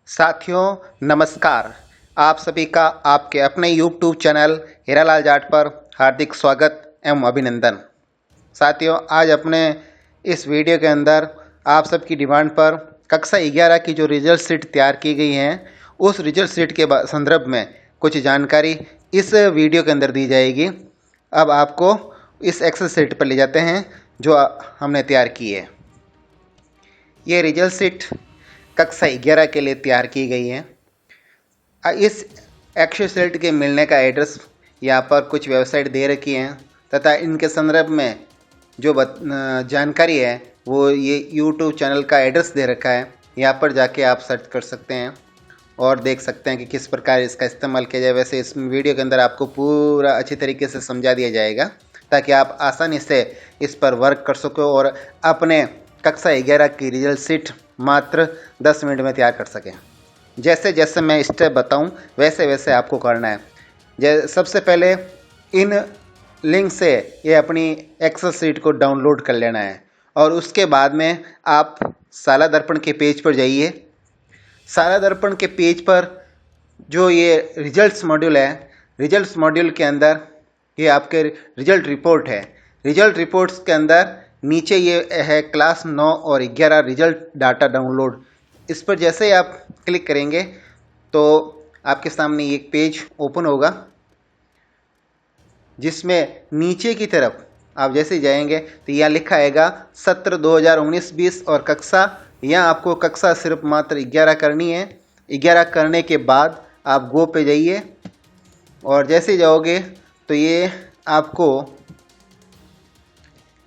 साथियों नमस्कार। आप सभी का आपके अपने YouTube चैनल हीरालाल जाट पर हार्दिक स्वागत एवं अभिनंदन। साथियों आज अपने इस वीडियो के अंदर आप सबकी डिमांड पर कक्षा 11 की जो रिजल्ट शीट तैयार की गई हैं उस रिजल्ट शीट के संदर्भ में कुछ जानकारी इस वीडियो के अंदर दी जाएगी। अब आपको इस एक्सेल शीट पर ले जाते हैं जो हमने तैयार की है। ये रिजल्ट शीट कक्षा 11 के लिए तैयार की गई है। इस एक्सेल शीट के मिलने का एड्रेस यहाँ पर कुछ वेबसाइट दे रखी हैं तथा इनके संदर्भ में जो जानकारी है वो ये YouTube चैनल का एड्रेस दे रखा है। यहाँ पर जाके आप सर्च कर सकते हैं और देख सकते हैं कि किस प्रकार इसका इस्तेमाल किया जाए। वैसे इस वीडियो के अंदर आपको पूरा अच्छी तरीके से समझा दिया जाएगा ताकि आप आसानी से इस पर वर्क कर सको और अपने कक्षा 11 की रिजल्ट शीट मात्र 10 मिनट में तैयार कर सकें। जैसे जैसे मैं स्टेप बताऊं वैसे वैसे आपको करना है। सबसे पहले इन लिंक से ये अपनी एक्सेल शीट को डाउनलोड कर लेना है और उसके बाद में आप साला दर्पण के पेज पर जाइए। साला दर्पण के पेज पर जो ये रिजल्ट्स मॉड्यूल है, रिजल्ट्स मॉड्यूल के अंदर ये आपके रिजल्ट रिपोर्ट है। रिजल्ट रिपोर्ट्स के अंदर नीचे ये है क्लास 9 और 11 रिजल्ट डाटा डाउनलोड। इस पर जैसे ही आप क्लिक करेंगे तो आपके सामने एक पेज ओपन होगा जिसमें नीचे की तरफ आप जैसे ही जाएंगे तो यहाँ लिखा आएगा सत्र 2019-20 और कक्षा। यहाँ आपको कक्षा सिर्फ मात्र 11 करनी है। 11 करने के बाद आप गो पे जाइए और जैसे ही जाओगे तो ये आपको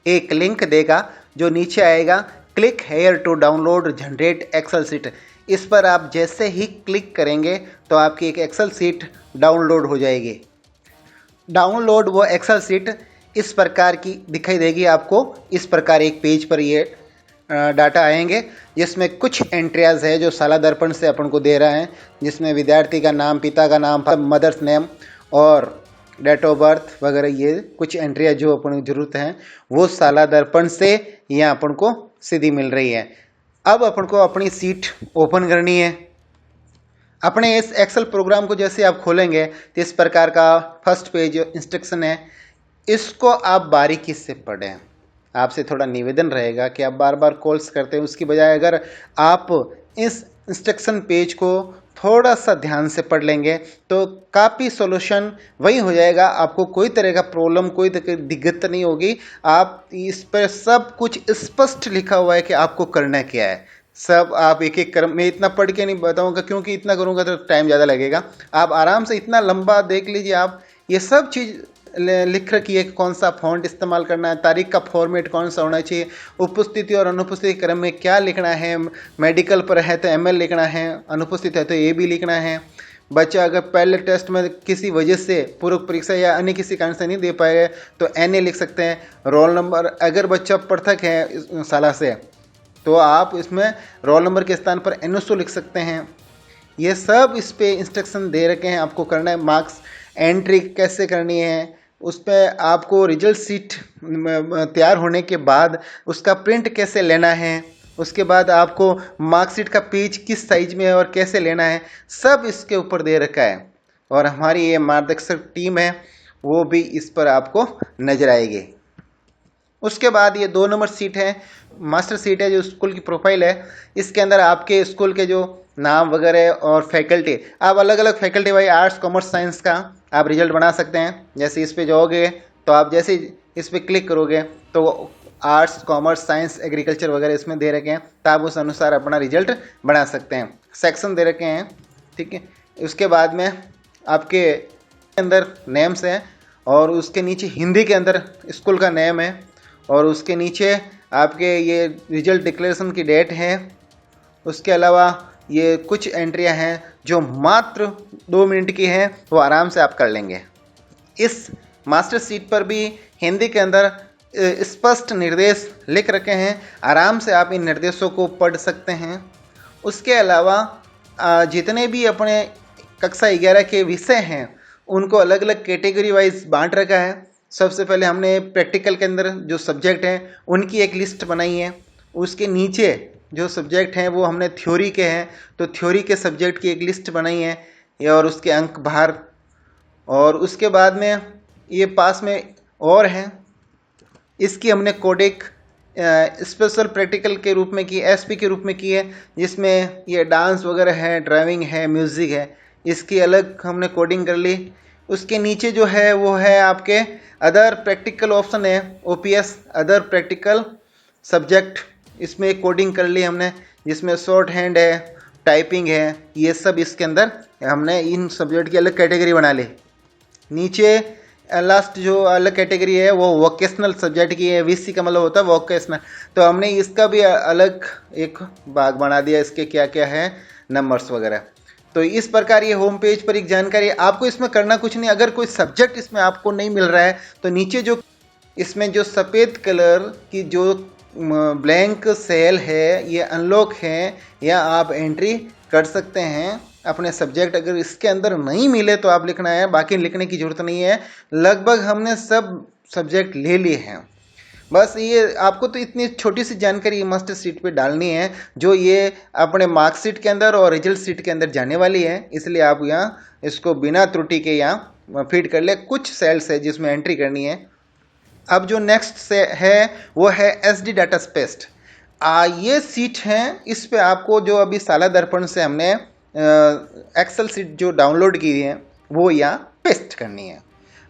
एक लिंक देगा जो नीचे आएगा click here to download generate Excel sheet. इस पर आप जैसे ही क्लिक करेंगे तो आपकी एक एक्सेल शीट डाउनलोड हो जाएगी। डाउनलोड वो एक्सेल शीट इस प्रकार की दिखाई देगी आपको। इस प्रकार एक पेज पर ये डाटा आएंगे जिसमें कुछ एंट्रियाज है जो साला दर्पण से अपन को दे रहा है, जिसमें विद्यार्थी का नाम, पिता का नाम, मदर्स नेम और डेट ऑफ बर्थ वगैरह ये कुछ एंट्रियाँ जो अपन को ज़रूरत है वो साला दर्पण से यहाँ अपन को सीधी मिल रही है। अब अपन को अपनी सीट ओपन करनी है। अपने इस एक्सेल प्रोग्राम को जैसे आप खोलेंगे तो इस प्रकार का फर्स्ट पेज इंस्ट्रक्शन है, इसको आप बारीकी से पढ़ें। आपसे थोड़ा निवेदन रहेगा कि आप बार बार कॉल्स करते हैं उसकी बजाय अगर आप इस इंस्ट्रक्शन पेज को थोड़ा सा ध्यान से पढ़ लेंगे तो काफ़ी सॉल्यूशन वही हो जाएगा। आपको कोई तरह का प्रॉब्लम, कोई दिक्कत नहीं होगी। आप इस पर सब कुछ स्पष्ट लिखा हुआ है कि आपको करना क्या है। सब आप एक एक क्रम में इतना पढ़ के नहीं बताऊंगा क्योंकि इतना करूंगा तो टाइम ज़्यादा लगेगा। आप आराम से इतना लंबा देख लीजिए। आप ये सब चीज़ लिख रखी है कि कौन सा फॉन्ट इस्तेमाल करना है, तारीख का फॉर्मेट कौन सा होना चाहिए, उपस्थिति और अनुपस्थिति क्रम में क्या लिखना है, मेडिकल पर है तो ML लिखना है, अनुपस्थित है तो AB लिखना है। बच्चा अगर पहले टेस्ट में किसी वजह से पूर्व परीक्षा या अन्य किसी कारण से नहीं दे पाएगा तो NA लिख सकते हैं। रोल नंबर अगर बच्चा पृथक है साला से तो आप इसमें रोल नंबर के स्थान पर NSO लिख सकते हैं। ये सब इस पे इंस्ट्रक्शन दे रखे हैं आपको करना है। मार्क्स एंट्री कैसे करनी है, उस पर आपको रिजल्ट शीट तैयार होने के बाद उसका प्रिंट कैसे लेना है, उसके बाद आपको मार्कशीट का पेज किस साइज में है और कैसे लेना है, सब इसके ऊपर दे रखा है। और हमारी ये मार्गदर्शक टीम है वो भी इस पर आपको नजर आएगी। उसके बाद ये 2 नंबर सीट है, मास्टर सीट है जो स्कूल की प्रोफाइल है। इसके अंदर आपके स्कूल के जो नाम वगैरह और फैकल्टी, आप अलग अलग faculty wise arts, commerce, science का आप रिजल्ट बना सकते हैं। जैसे इस पे जाओगे तो आप जैसे इस पर क्लिक करोगे तो आर्ट्स, कॉमर्स, साइंस, एग्रीकल्चर वगैरह इसमें दे रखे हैं तो आप उस अनुसार अपना रिजल्ट बना सकते हैं। सेक्शन दे रखे हैं, ठीक है। उसके बाद में आपके अंदर नेम्स हैं और उसके नीचे हिंदी के अंदर स्कूल का नेम है और उसके नीचे आपके ये रिजल्ट डिक्लेरेशन की डेट है। उसके अलावा ये कुछ एंट्रियां हैं जो मात्र 2 मिनट की हैं, वो आराम से आप कर लेंगे। इस मास्टर सीट पर भी हिंदी के अंदर स्पष्ट निर्देश लिख रखे हैं, आराम से आप इन निर्देशों को पढ़ सकते हैं। उसके अलावा जितने भी अपने कक्षा 11 के विषय हैं उनको अलग अलग कैटेगरी वाइज बांट रखा है। सबसे पहले हमने प्रैक्टिकल के अंदर जो सब्जेक्ट हैं उनकी एक लिस्ट बनाई है। उसके नीचे जो सब्जेक्ट हैं वो हमने थ्योरी के हैं, तो थ्योरी के सब्जेक्ट की एक लिस्ट बनाई है और उसके अंक बाहर। और उसके बाद में ये पास में और हैं, इसकी हमने कोडिक स्पेशल प्रैक्टिकल के रूप में की, एसपी के रूप में की है, जिसमें ये डांस वगैरह है, ड्राइविंग है, म्यूज़िक है, इसकी अलग हमने कोडिंग कर ली। उसके नीचे जो है वो है आपके अदर प्रैक्टिकल ऑप्शन है, ओपीएस अदर प्रैक्टिकल सब्जेक्ट, इसमें एक कोडिंग कर ली हमने, जिसमें शॉर्ट हैंड है, टाइपिंग है, ये सब इसके अंदर हमने इन सब्जेक्ट की अलग कैटेगरी बना ली। नीचे लास्ट जो अलग कैटेगरी है वो वोकेशनल सब्जेक्ट की है, वीसी का मतलब होता है वोकेशनल, तो हमने इसका भी अलग एक भाग बना दिया, इसके क्या क्या है नंबर्स वगैरह। तो इस प्रकार ये होम पेज पर एक जानकारी। आपको इसमें करना कुछ नहीं, अगर कोई सब्जेक्ट इसमें आपको नहीं मिल रहा है तो नीचे जो इसमें जो सफ़ेद कलर की जो ब्लैंक सेल है ये अनलॉक है, या आप एंट्री कर सकते हैं अपने सब्जेक्ट। अगर इसके अंदर नहीं मिले तो आप लिखना है, बाकी लिखने की ज़रूरत नहीं है। लगभग हमने सब सब्जेक्ट ले लिए हैं। बस ये आपको तो इतनी छोटी सी जानकारी मास्टर शीट पे डालनी है, जो ये अपने मार्कशीट के अंदर और रिजल्ट शीट के अंदर जाने वाली है, इसलिए आप यहाँ इसको बिना त्रुटि के यहाँ फीड कर ले। कुछ सेल्स है जिसमें एंट्री करनी है। अब जो नेक्स्ट से है वो है SD डाटा स्पेस्ट। ये सीट है, इस पे आपको जो अभी साला दर्पण से हमने एक्सेल सीट जो डाउनलोड की है वो यहाँ पेस्ट करनी है।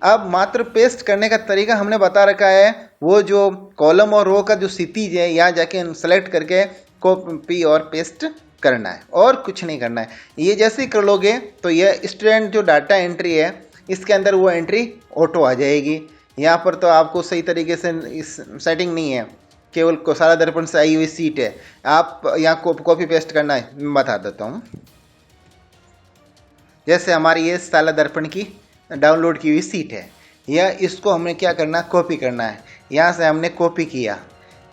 अब मात्र पेस्ट करने का तरीका हमने बता रखा है, वो जो कॉलम और रो का जो क्षितिज है यहाँ जाके सेलेक्ट करके कॉपी और पेस्ट करना है, और कुछ नहीं करना है। ये जैसे ही कर लोगे तो ये स्टूडेंट जो डाटा एंट्री है इसके अंदर वो एंट्री ऑटो आ जाएगी। यहाँ पर तो आपको सही तरीके से इस सेटिंग नहीं है, केवल साला दर्पण से आई हुई सीट है, आप यहाँ कॉपी पेस्ट करना है। मैं बता देता हूँ, जैसे हमारी ये साला दर्पण की डाउनलोड की हुई सीट है, या इसको हमें क्या करना, कॉपी करना है। यहाँ से हमने कॉपी किया,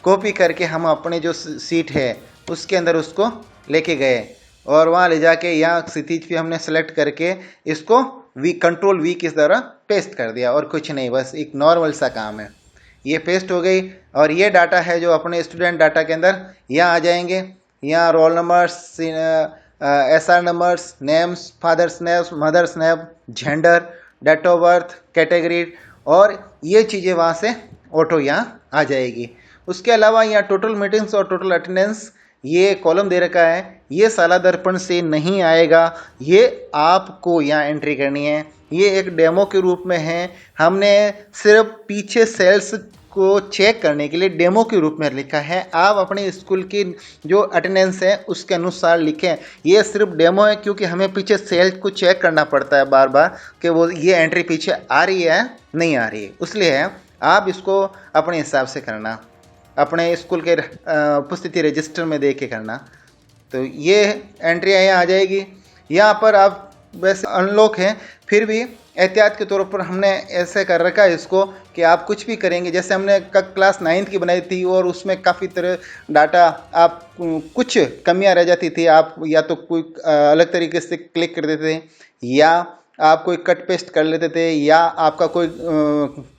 कॉपी करके हम अपने जो सीट है उसके अंदर उसको लेके गए, और वहाँ ले जाके यहाँ क्षितिज पे हमने सेलेक्ट करके इसको कंट्रोल वी की तरह पेस्ट कर दिया, और कुछ नहीं, बस एक नॉर्मल सा काम है। ये पेस्ट हो गई, और ये डाटा है जो अपने स्टूडेंट डाटा के अंदर यहाँ आ जाएंगे। यहाँ roll numbers, SR numbers, names, father's names, mother's name, gender, date of birth, category, और ये चीज़ें वहाँ से ऑटो यहाँ आ जाएगी। उसके अलावा यहाँ टोटल मीटिंग्स और टोटल अटेंडेंस ये कॉलम दे रखा है, ये साला दर्पण से नहीं आएगा, ये आपको यहाँ एंट्री करनी है। ये एक डेमो के रूप में है, हमने सिर्फ पीछे सेल्स को चेक करने के लिए डेमो के रूप में लिखा है। आप अपने स्कूल की जो अटेंडेंस है उसके अनुसार लिखें। ये सिर्फ डेमो है, क्योंकि हमें पीछे सेल्स को चेक करना पड़ता है बार बार कि वो ये एंट्री पीछे आ रही है नहीं आ रही है, इसलिए आप इसको अपने हिसाब से करना, अपने स्कूल के उपस्थिति रजिस्टर में देख के करना। तो ये एंट्री यहाँ आ जाएगी। यहाँ पर आप वैसे अनलॉक हैं, फिर भी एहतियात के तौर पर हमने ऐसे कर रखा है इसको कि आप कुछ भी करेंगे, जैसे हमने क्लास 9th की बनाई थी और उसमें काफ़ी तरह डाटा आप कुछ कमियां रह जाती थी, आप या तो कोई अलग तरीके से क्लिक कर देते थे, या आप कोई कट पेस्ट कर लेते थे, या आपका कोई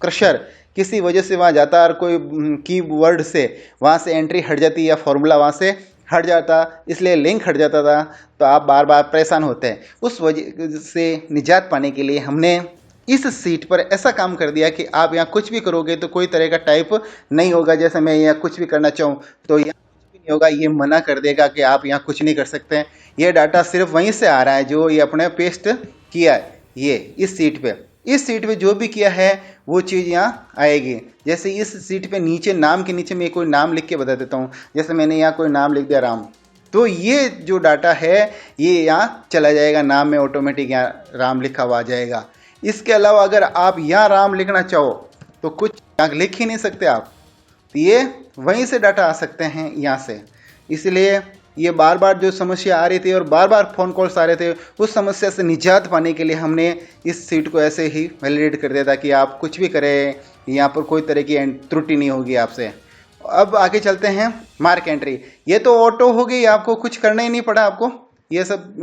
क्रशर किसी वजह से वहाँ जाता और कोई कीवर्ड से वहाँ से एंट्री हट जाती या फॉर्मूला वहाँ से हट जाता, इसलिए लिंक हट जाता था, तो आप बार बार परेशान होते हैं। उस वजह से निजात पाने के लिए हमने इस सीट पर ऐसा काम कर दिया कि आप यहाँ कुछ भी करोगे तो कोई तरह का टाइप नहीं होगा। जैसे मैं यहाँ कुछ भी करना चाहूँ तो यहाँ कुछ भी नहीं होगा, ये मना कर देगा कि आप यहाँ कुछ नहीं कर सकते हैं। ये डाटा सिर्फ वहीं से आ रहा है जो ये अपने पेस्ट किया है, ये इस सीट पे, इस सीट पे जो भी किया है वो चीज़ यहाँ आएगी। जैसे इस सीट पे नीचे नाम के नीचे मैं कोई नाम लिख के बता देता हूँ, जैसे मैंने यहाँ कोई नाम लिख दिया राम, तो ये जो डाटा है ये यहाँ चला जाएगा, नाम में ऑटोमेटिक यहाँ राम लिखा हुआ आ जाएगा। इसके अलावा अगर आप यहाँ राम लिखना चाहो तो कुछ यहाँ लिख ही नहीं सकते आप, तो ये वहीं से डाटा आ सकते हैं यहाँ से। इसलिए ये बार बार जो समस्या आ रही थी और बार बार फ़ोन कॉल्स आ रहे थे, उस समस्या से निजात पाने के लिए हमने इस सीट को ऐसे ही वैलिडेट कर दिया था कि आप कुछ भी करें यहाँ पर कोई तरह की त्रुटि नहीं होगी आपसे। अब आगे चलते हैं मार्क एंट्री। ये तो ऑटो हो गई, आपको कुछ करना ही नहीं पड़ा। आपको ये सब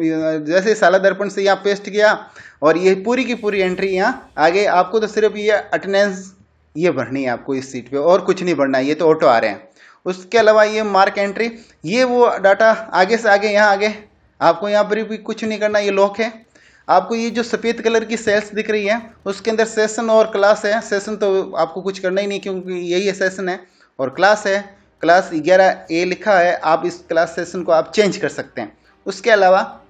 जैसे साला दर्पण से यहाँ पेस्ट किया और ये पूरी की पूरी एंट्री यहाँ आगे, आपको तो सिर्फ ये अटेंडेंस ये भरनी है आपको इस सीट पे, और कुछ नहीं भरना है, ये तो ऑटो आ रहे हैं। उसके अलावा ये मार्क एंट्री, ये वो डाटा आगे से आगे यहाँ आगे आपको यहाँ पर भी कुछ नहीं करना, ये लॉक है। आपको ये जो सफ़ेद कलर की सेल्स दिख रही है उसके अंदर सेशन और क्लास है। सेशन तो आपको कुछ करना ही नहीं क्योंकि यही सेशन है, और क्लास है, क्लास 11A लिखा है। आप इस क्लास सेशन को आप चेंज कर सकते हैं। उसके अलावा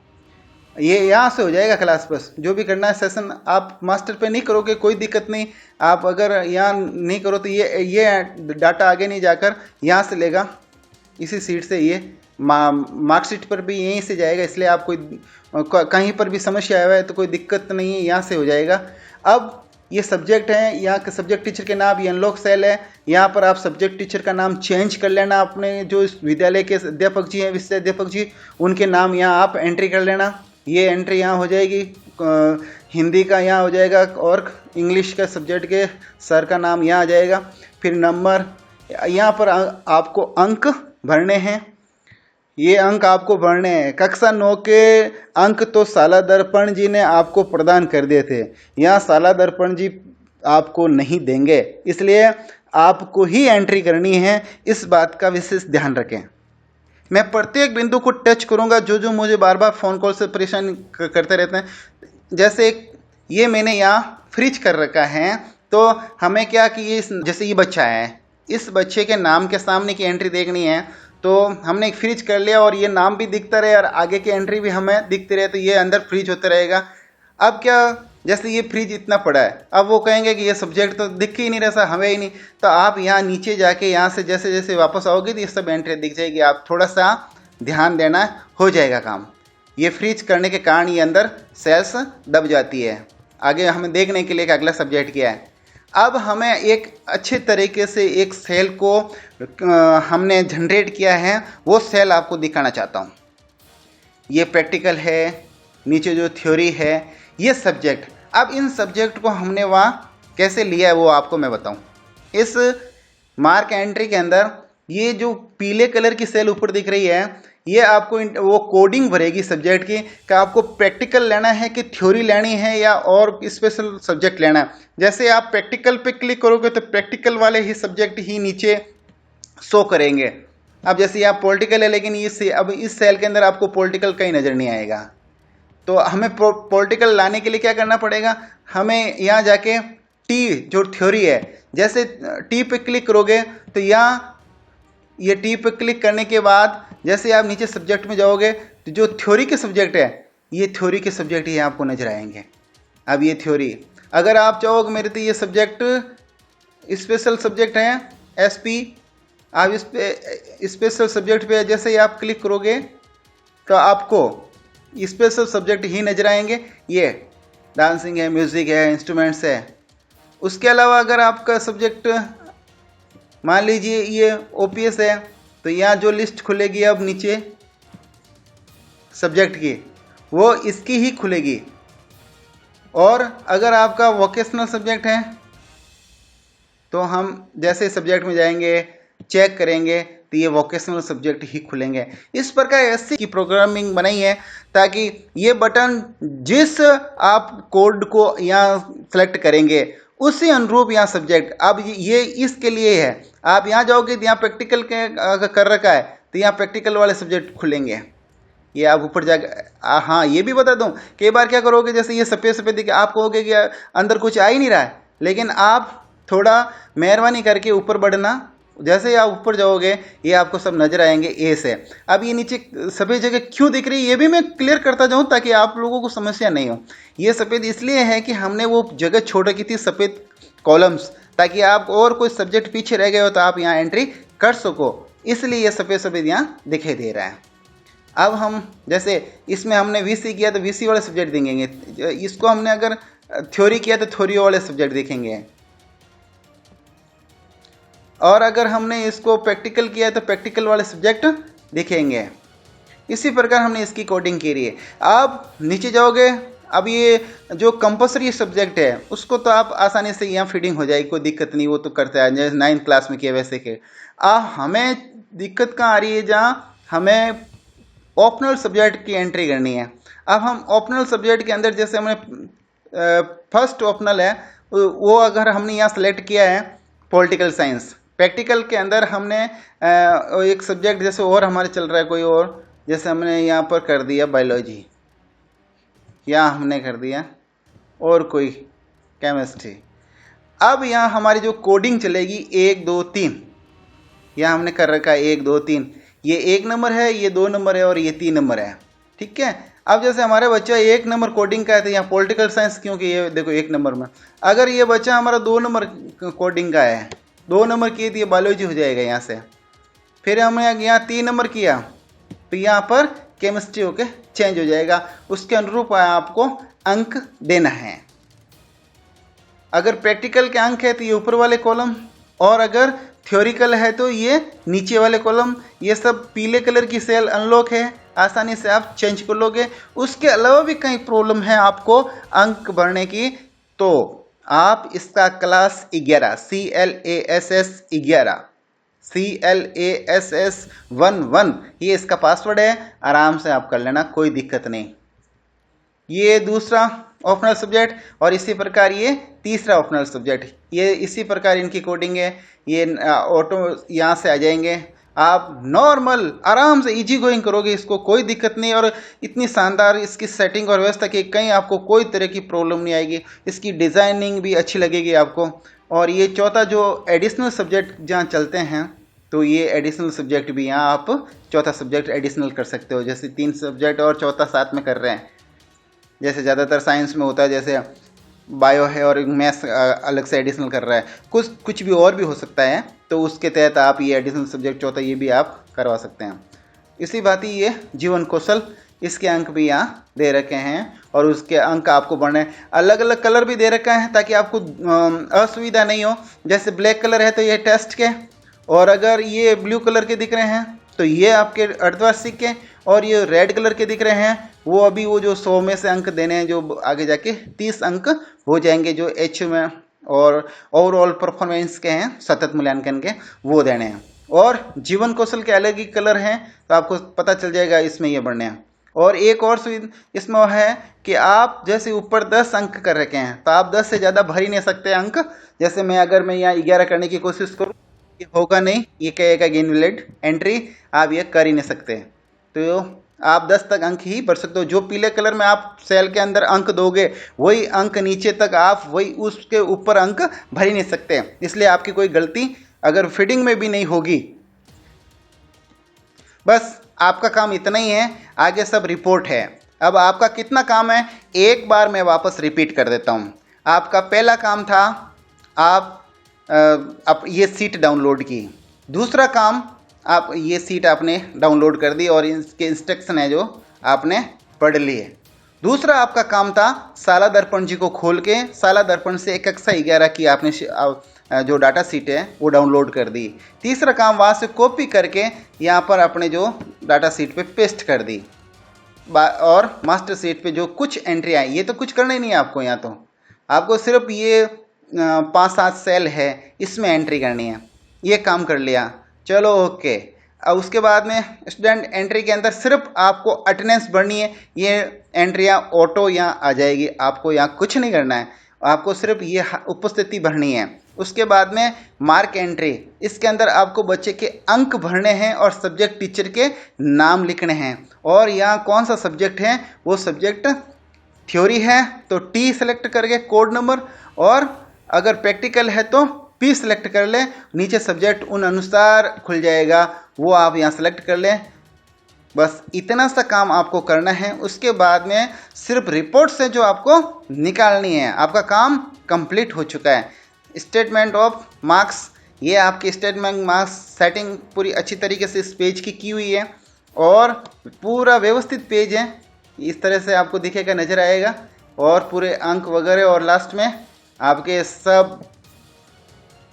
ये यहाँ से हो जाएगा क्लास, बस जो भी करना है सेशन आप मास्टर पे नहीं करोगे कोई दिक्कत नहीं। आप अगर यहाँ नहीं करो तो ये डाटा आगे नहीं जाकर यहाँ से लेगा, इसी सीट से ये मार्कशीट पर भी यहीं से जाएगा, इसलिए आप कोई कहीं पर भी समस्या आया है तो कोई दिक्कत नहीं है, यहाँ से हो जाएगा। अब ये सब्जेक्ट है, यहाँ के सब्जेक्ट टीचर के नाम, ये अनलॉक सेल है। यहाँ पर आप सब्जेक्ट टीचर का नाम चेंज कर लेना, अपने जो इस विद्यालय के अध्यापक जी हैं, विषय अध्यापक जी, उनके नाम यहाँ आप एंट्री कर लेना। ये एंट्री यहाँ हो जाएगी, हिंदी का यहाँ हो जाएगा और इंग्लिश का सब्जेक्ट के सर का नाम यहाँ आ जाएगा। फिर नंबर, यहाँ पर आपको अंक भरने हैं, ये अंक आपको भरने हैं। कक्षा 9 के अंक तो शाला दर्पण जी ने आपको प्रदान कर दिए थे, यहाँ शाला दर्पण जी आपको नहीं देंगे, इसलिए आपको ही एंट्री करनी है। इस बात का विशेष ध्यान रखें। मैं प्रत्येक बिंदु को टच करूंगा, जो जो मुझे बार बार फ़ोन कॉल से परेशान करते रहते हैं। जैसे ये मैंने यहाँ फ्रिज कर रखा है, तो हमें क्या कि ये जैसे ये बच्चा है, इस बच्चे के नाम के सामने की एंट्री देखनी है, तो हमने एक फ्रिज कर लिया और ये नाम भी दिखता रहे और आगे की एंट्री भी हमें दिखती रहे, तो ये अंदर फ्रिज होता रहेगा। अब क्या, जैसे ये फ्रिज इतना पड़ा है, अब वो कहेंगे कि ये सब्जेक्ट तो दिख ही नहीं रहा, हमें ही नहीं, तो आप यहाँ नीचे जाके यहाँ से जैसे जैसे वापस आओगे तो ये सब एंट्री दिख जाएगी। आप थोड़ा सा ध्यान देना, हो जाएगा काम। ये फ्रिज करने के कारण ये अंदर सेल्स दब जाती है। आगे हमें देखने के लिए कि अगला सब्जेक्ट क्या है। अब हमें एक अच्छे तरीके से एक सेल को हमने जनरेट किया है, वो सेल आपको दिखाना चाहता हूँ। ये प्रैक्टिकल है, नीचे जो थ्योरी है, ये सब्जेक्ट। अब इन सब्जेक्ट को हमने वहाँ कैसे लिया है वो आपको मैं बताऊँ। इस मार्क एंट्री के अंदर ये जो पीले कलर की सेल ऊपर दिख रही है, ये आपको वो कोडिंग भरेगी सब्जेक्ट की कि आपको प्रैक्टिकल लेना है कि थ्योरी लेनी है या और स्पेशल सब्जेक्ट लेना है। जैसे आप प्रैक्टिकल पे क्लिक करोगे तो प्रैक्टिकल वाले ही सब्जेक्ट ही नीचे शो करेंगे। अब जैसे आप पॉलिटिकल है, लेकिन अब इस सेल के अंदर आपको पॉलिटिकल कहीं नज़र नहीं आएगा, तो हमें पॉलिटिकल लाने के लिए क्या करना पड़ेगा, हमें यहाँ जाके टी जो थ्योरी है, जैसे टी पे क्लिक करोगे तो यहाँ ये टी पे क्लिक करने के बाद जैसे आप नीचे सब्जेक्ट में जाओगे तो जो थ्योरी के सब्जेक्ट है, ये थ्योरी के सब्जेक्ट ही आपको नजर आएंगे। अब ये थ्योरी, अगर आप चाहोगे मेरे तो ये सब्जेक्ट स्पेशल सब्जेक्ट हैं एसपी, आप इस पे स्पेशल सब्जेक्ट पे जैसे ही आप क्लिक करोगे तो आपको स्पेशल सब्जेक्ट ही नजर आएंगे। ये डांसिंग है, म्यूज़िक है, इंस्ट्रूमेंट्स है। उसके अलावा अगर आपका सब्जेक्ट मान लीजिए ये ओपीएस है, तो यहाँ जो लिस्ट खुलेगी अब नीचे सब्जेक्ट की, वो इसकी ही खुलेगी। और अगर आपका वोकेशनल सब्जेक्ट है तो हम जैसे सब्जेक्ट में जाएंगे, चेक करेंगे, तो ये वोकेशनल सब्जेक्ट ही खुलेंगे। इस प्रकार ऐसी की प्रोग्रामिंग बनाई है ताकि ये बटन जिस आप कोड को यहाँ सेलेक्ट करेंगे उसी अनुरूप यहाँ सब्जेक्ट। अब ये इसके लिए है, आप यहाँ जाओगे तो यहाँ प्रैक्टिकल के कर रखा है तो यहाँ प्रैक्टिकल वाले सब्जेक्ट खुलेंगे। ये आप ऊपर जाकर, हाँ ये भी बता दूँ, कई बार क्या करोगे, जैसे ये सफ़ेद सफ़ेद दिखे, आप कहोगे कि अंदर कुछ आ ही नहीं रहा है, लेकिन आप थोड़ा मेहरबानी करके ऊपर बढ़ना, जैसे ही आप ऊपर जाओगे ये आपको सब नजर आएंगे ए से। अब ये नीचे सफ़ेद जगह क्यों दिख रही है ये भी मैं क्लियर करता जाऊँ ताकि आप लोगों को समस्या नहीं हो। ये सफ़ेद इसलिए है कि हमने वो जगह छोड़ रखी थी सफ़ेद कॉलम्स, ताकि आप और कोई सब्जेक्ट पीछे रह गए हो तो आप यहाँ एंट्री कर सको, इसलिए ये सफ़ेद सफ़ेद यहाँ दिखाई दे रहा है। अब हम जैसे इसमें हमने वीसी किया तो वीसी वाले सब्जेक्ट देखेंगे, इसको हमने अगर थ्योरी किया तो थ्योरी वाले सब्जेक्ट देखेंगे, और अगर हमने इसको प्रैक्टिकल किया तो प्रैक्टिकल वाले सब्जेक्ट दिखेंगे। इसी प्रकार हमने इसकी कोडिंग की है। आप नीचे जाओगे, अब ये जो कंपल्सरी सब्जेक्ट है उसको तो आप आसानी से यहाँ फीडिंग हो जाएगी, कोई दिक्कत नहीं, वो तो करता है जैसे 9th क्लास में किया वैसे के। हमें दिक्कत कहाँ आ रही है, जहाँ हमें ऑप्शनल सब्जेक्ट की एंट्री करनी है। अब हम ऑप्शनल सब्जेक्ट के अंदर जैसे हमें फर्स्ट ऑप्शनल है वो अगर हमने यहाँ सेलेक्ट किया है पॉलिटिकल साइंस, प्रैक्टिकल के अंदर हमने एक सब्जेक्ट जैसे और हमारे चल रहा है कोई और, जैसे हमने यहाँ पर कर दिया बायोलॉजी, यहाँ हमने कर दिया और कोई केमिस्ट्री। अब यहाँ हमारी जो कोडिंग चलेगी 1 2 3, यहाँ हमने कर रखा है 1 2 3, ये 1 नंबर है, ये 2 नंबर है और ये 3 नंबर है। ठीक है, अब जैसे हमारे बच्चा 1 नंबर कोडिंग का है तो यहाँ पॉलिटिकल साइंस, क्योंकि ये देखो 1 नंबर में, अगर ये बच्चा हमारा 2 नंबर कोडिंग का है, 2 नंबर किए तो ये बायोलॉजी हो जाएगा यहाँ से। फिर हमने यहाँ 3 नंबर किया तो यहाँ पर केमिस्ट्री होके चेंज हो जाएगा, उसके अनुरूप आपको अंक देना है। अगर प्रैक्टिकल के अंक है तो ये ऊपर वाले कॉलम, और अगर थ्योरिकल है तो ये नीचे वाले कॉलम। ये सब पीले कलर की सेल अनलॉक है, आसानी से आप चेंज कर लोगे। उसके अलावा भी कई प्रॉब्लम है आपको अंक भरने की, तो आप इसका क्लास 11 CLASS11 ये इसका पासवर्ड है, आराम से आप कर लेना, कोई दिक्कत नहीं। ये दूसरा ऑप्शनल सब्जेक्ट और इसी प्रकार ये तीसरा ऑप्शनल सब्जेक्ट, ये इसी प्रकार इनकी कोडिंग है। ये ऑटो यहाँ से आ जाएंगे, आप नॉर्मल आराम से इजी गोइंग करोगे, इसको कोई दिक्कत नहीं। और इतनी शानदार इसकी सेटिंग और व्यवस्था कि कहीं आपको कोई तरह की प्रॉब्लम नहीं आएगी, इसकी डिज़ाइनिंग भी अच्छी लगेगी आपको। और ये चौथा जो एडिशनल सब्जेक्ट जहाँ चलते हैं, तो ये एडिशनल सब्जेक्ट भी यहाँ आप चौथा सब्जेक्ट एडिशनल कर सकते हो, जैसे 3 सब्जेक्ट और चौथा साथ में कर रहे हैं। जैसे ज़्यादातर साइंस में होता है, जैसे बायो है और मैथ्स अलग से एडिशनल कर रहा है, कुछ भी और भी हो सकता है, तो उसके तहत आप ये एडिशनल सब्जेक्ट चौथा ये भी आप करवा सकते हैं। इसी बात ही ये जीवन कौशल, इसके अंक भी यहाँ दे रखे हैं और उसके अंक आपको बढ़ने, अलग अलग कलर भी दे रखा है ताकि आपको असुविधा नहीं हो। जैसे ब्लैक कलर है तो ये टेस्ट के, और अगर ये ब्लू कलर के दिख रहे हैं तो ये आपके अर्धवार्षिक के, और ये रेड कलर के दिख रहे हैं वो अभी वो जो 100 में से अंक देने हैं, जो आगे जाके 30 अंक हो जाएंगे, जो एच में और ओवरऑल परफॉर्मेंस के हैं, सतत मूल्यांकन के, वो देने हैं। और जीवन कौशल के अलग ही कलर हैं, तो आपको पता चल जाएगा इसमें ये बढ़ने हैं। और एक और सुविधा इसमें है कि आप जैसे ऊपर 10 अंक कर रखे हैं तो आप 10 से ज़्यादा भर ही नहीं सकते अंक। जैसे अगर मैं यहाँ 11 करने की कोशिश करूँ, ये होगा नहीं, ये कहेगा इनवैलिड एंट्री, आप ये कर ही नहीं सकते। तो आप 10 तक अंक ही भर सकते हो। जो पीले कलर में आप सेल के अंदर अंक दोगे, वही अंक नीचे तक आप वही उसके ऊपर अंक भर ही नहीं सकते। इसलिए आपकी कोई गलती अगर फीडिंग में भी नहीं होगी, बस आपका काम इतना ही है, आगे सब रिपोर्ट है। अब आपका कितना काम है, एक बार मैं वापस रिपीट कर देता हूँ। आपका पहला काम था आप ये सीट डाउनलोड की। दूसरा काम, आप ये सीट आपने डाउनलोड कर दी और इसके इंस्ट्रक्शन है जो आपने पढ़ लिए। दूसरा आपका काम था साला दर्पण जी को खोल के साला दर्पण से कक्षा 11 की आपने जो डाटा सीट है वो डाउनलोड कर दी। तीसरा काम वहाँ से कॉपी करके यहाँ पर अपने जो डाटा सीट पे पेस्ट कर दी। और मास्टर सीट पे जो कुछ एंट्री आई, ये तो कुछ करना ही नहीं है आपको, यहाँ तो आपको सिर्फ ये 5-7 सेल है, इसमें एंट्री करनी है। ये काम कर लिया, चलो ओके। अब उसके बाद में स्टूडेंट एंट्री के अंदर सिर्फ आपको अटेंडेंस भरनी है, ये एंट्रियाँ ऑटो यहाँ आ जाएगी, आपको यहाँ कुछ नहीं करना है, आपको सिर्फ ये उपस्थिति भरनी है। उसके बाद में मार्क एंट्री, इसके अंदर आपको बच्चे के अंक भरने हैं और सब्जेक्ट टीचर के नाम लिखने हैं। और यहाँ कौन सा सब्जेक्ट है, वो सब्जेक्ट थ्योरी है तो टी सेलेक्ट करके कोड नंबर, और अगर प्रैक्टिकल है तो पी सेलेक्ट कर ले, नीचे सब्जेक्ट उन अनुसार खुल जाएगा, वो आप यहाँ सेलेक्ट कर लें। बस इतना सा काम आपको करना है। उसके बाद में सिर्फ रिपोर्ट से जो आपको निकालनी है, आपका काम कंप्लीट हो चुका है। स्टेटमेंट ऑफ मार्क्स, ये आपकी स्टेटमेंट मार्क्स सेटिंग पूरी अच्छी तरीके से इस पेज की हुई है और पूरा व्यवस्थित पेज है, इस तरह से आपको दिखेगा, नज़र आएगा, और पूरे अंक वगैरह, और लास्ट में आपके सब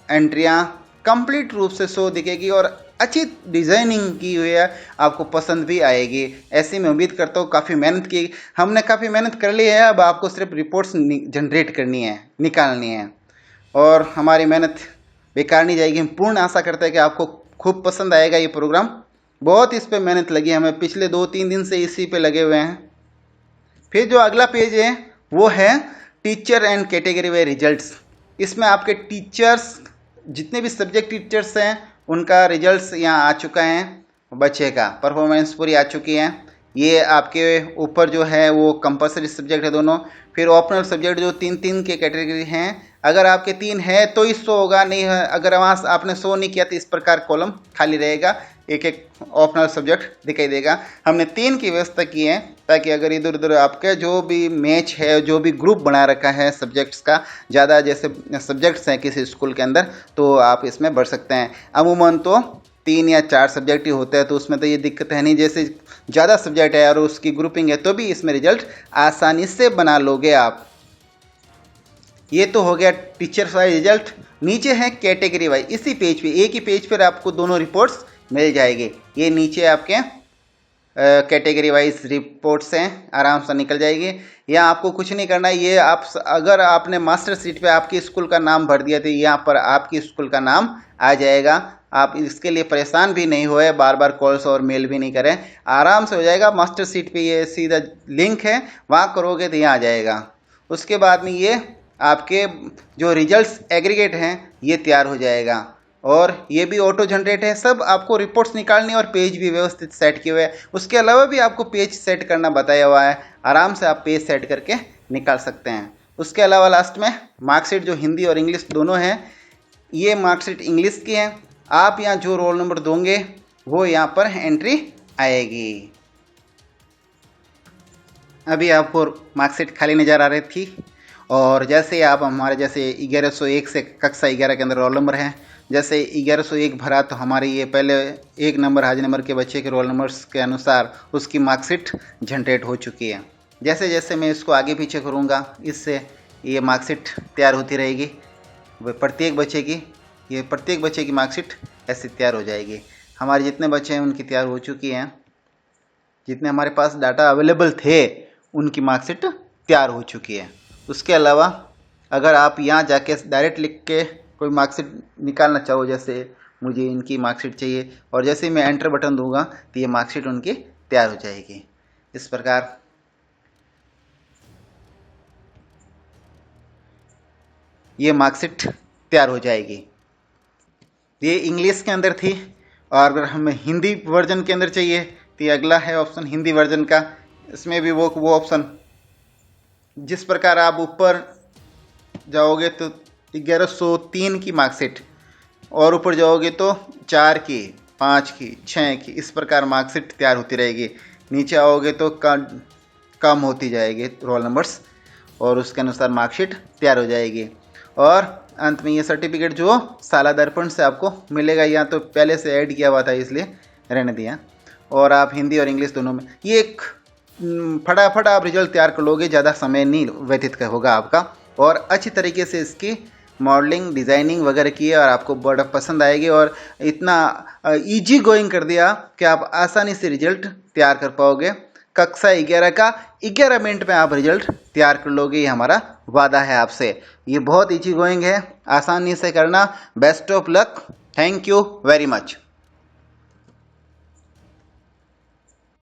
एंट्रियाँ कंप्लीट रूप से शो दिखेगी और अच्छी डिज़ाइनिंग की हुई है, आपको पसंद भी आएगी। ऐसी मैं उम्मीद करता हूँ। काफ़ी मेहनत की, हमने काफ़ी मेहनत कर ली है, अब आपको सिर्फ रिपोर्ट्स जनरेट करनी है, निकालनी है, और हमारी मेहनत बेकार नहीं जाएगी। हम पूर्ण आशा करते हैं कि आपको खूब पसंद आएगा ये प्रोग्राम। बहुत इस पे मेहनत लगी हमें, पिछले 2-3 दिन से इसी पे लगे हुए हैं। फिर जो अगला पेज है वो है teacher and category wise results. इसमें आपके टीचर्स जितने भी सब्जेक्ट टीचर्स हैं उनका रिजल्ट्स यहाँ आ चुका है, बच्चे का परफॉर्मेंस पूरी आ चुकी है। ये आपके ऊपर जो है वो कंपलसरी सब्जेक्ट है दोनों, फिर ऑप्शनल सब्जेक्ट जो 3-3 के कैटेगरी हैं। अगर आपके 3 है तो ही 100 होगा, नहीं है अगर वहाँ आपने 100 नहीं किया तो इस प्रकार कॉलम खाली रहेगा, एक एक ऑप्शनल सब्जेक्ट दिखाई देगा। हमने 3 की व्यवस्था की है ताकि अगर इधर उधर आपके जो भी मैच है, जो भी ग्रुप बना रखा है सब्जेक्ट्स का, ज़्यादा जैसे सब्जेक्ट्स हैं किसी स्कूल के अंदर, तो आप इसमें बढ़ सकते हैं। अमूमन तो 3 या 4 सब्जेक्ट ही होते हैं, तो उसमें तो ये दिक्कत है नहीं। जैसे ज़्यादा सब्जेक्ट है और उसकी ग्रुपिंग है तो भी इसमें रिजल्ट आसानी से बना लोगे आप। ये तो हो गया टीचर वाइज रिजल्ट। नीचे है कैटेगरी वाइज, इसी पेज पे, एक ही पेज पर आपको दोनों रिपोर्ट्स मिल जाएंगे। ये नीचे आपके कैटेगरी वाइज रिपोर्ट्स हैं, आराम से निकल जाएगी। यहाँ आपको कुछ नहीं करना है। ये आप अगर आपने मास्टर शीट पे आपकी स्कूल का नाम भर दिया तो यहाँ पर आपकी स्कूल का नाम आ जाएगा। आप इसके लिए परेशान भी नहीं हुए, बार बार कॉल्स और मेल भी नहीं करें, आराम से हो जाएगा। मास्टर शीट पे ये सीधा लिंक है, वहाँ करोगे तो यहाँ आ जाएगा। उसके बाद में ये आपके जो रिजल्ट्स एग्रीगेट हैं ये तैयार हो जाएगा, और ये भी ऑटो जनरेट है। सब आपको रिपोर्ट्स निकालनी और पेज भी व्यवस्थित सेट किए हुए हैं। उसके अलावा भी आपको पेज सेट करना बताया हुआ है, आराम से आप पेज सेट करके निकाल सकते हैं। उसके अलावा लास्ट में मार्कशीट जो हिंदी और इंग्लिश दोनों हैं, ये मार्कशीट इंग्लिश की है। आप यहाँ जो रोल नंबर दोगे वो यहाँ पर एंट्री आएगी। अभी आपको मार्कशीट खाली नज़र आ रही थी, और जैसे आप हमारे जैसे 1101 से कक्षा 11 के अंदर रोल नंबर हैं, जैसे 1101 भरा तो हमारे ये पहले 1 नंबर हाज नंबर के बच्चे के रोल नंबर्स के अनुसार उसकी मार्कशीट जनरेट हो चुकी है। जैसे जैसे मैं इसको आगे पीछे करूँगा, इससे ये मार्कशीट तैयार होती रहेगी। प्रत्येक बच्चे की मार्कशीट ऐसे तैयार हो जाएगी। हमारे जितने बच्चे हैं उनकी तैयार हो चुकी हैं, जितने हमारे पास डाटा अवेलेबल थे उनकी मार्कशीट तैयार हो चुकी है। उसके अलावा अगर आप यहाँ जाके डायरेक्ट लिख के कोई मार्कशीट निकालना चाहो, जैसे मुझे इनकी मार्कशीट चाहिए, और जैसे ही मैं एंटर बटन दूंगा तो ये मार्कशीट उनकी तैयार हो जाएगी। इस प्रकार ये मार्कशीट तैयार हो जाएगी। ये इंग्लिश के अंदर थी, और अगर हमें हिंदी वर्जन के अंदर चाहिए तो ये अगला है ऑप्शन हिंदी वर्जन का। इसमें भी वो ऑप्शन, जिस प्रकार आप ऊपर जाओगे तो 1103 की मार्कशीट, और ऊपर जाओगे तो 4 की, 5 की, 6 की, इस प्रकार मार्कशीट तैयार होती रहेगी। नीचे आओगे तो कम होती जाएगी रोल नंबर्स, और उसके अनुसार मार्कशीट तैयार हो जाएगी। और अंत में ये सर्टिफिकेट जो साला दर्पण से आपको मिलेगा, यहाँ तो पहले से ऐड किया हुआ था इसलिए रहने दिया। और आप हिंदी और इंग्लिश दोनों में ये एक फटाफट आप रिजल्ट तैयार कर लोगे, ज़्यादा समय नहीं व्यतीत होगा आपका, और अच्छी तरीके से इसकी मॉडलिंग डिज़ाइनिंग वगैरह की है और आपको बड़ा पसंद आएगी। और इतना इजी गोइंग कर दिया कि आप आसानी से रिजल्ट तैयार कर पाओगे। कक्षा 11 का 11 मिनट में आप रिजल्ट तैयार कर लोगे, ये हमारा वादा है आपसे। ये बहुत इजी गोइंग है, आसानी से करना। Best of luck, thank you very much.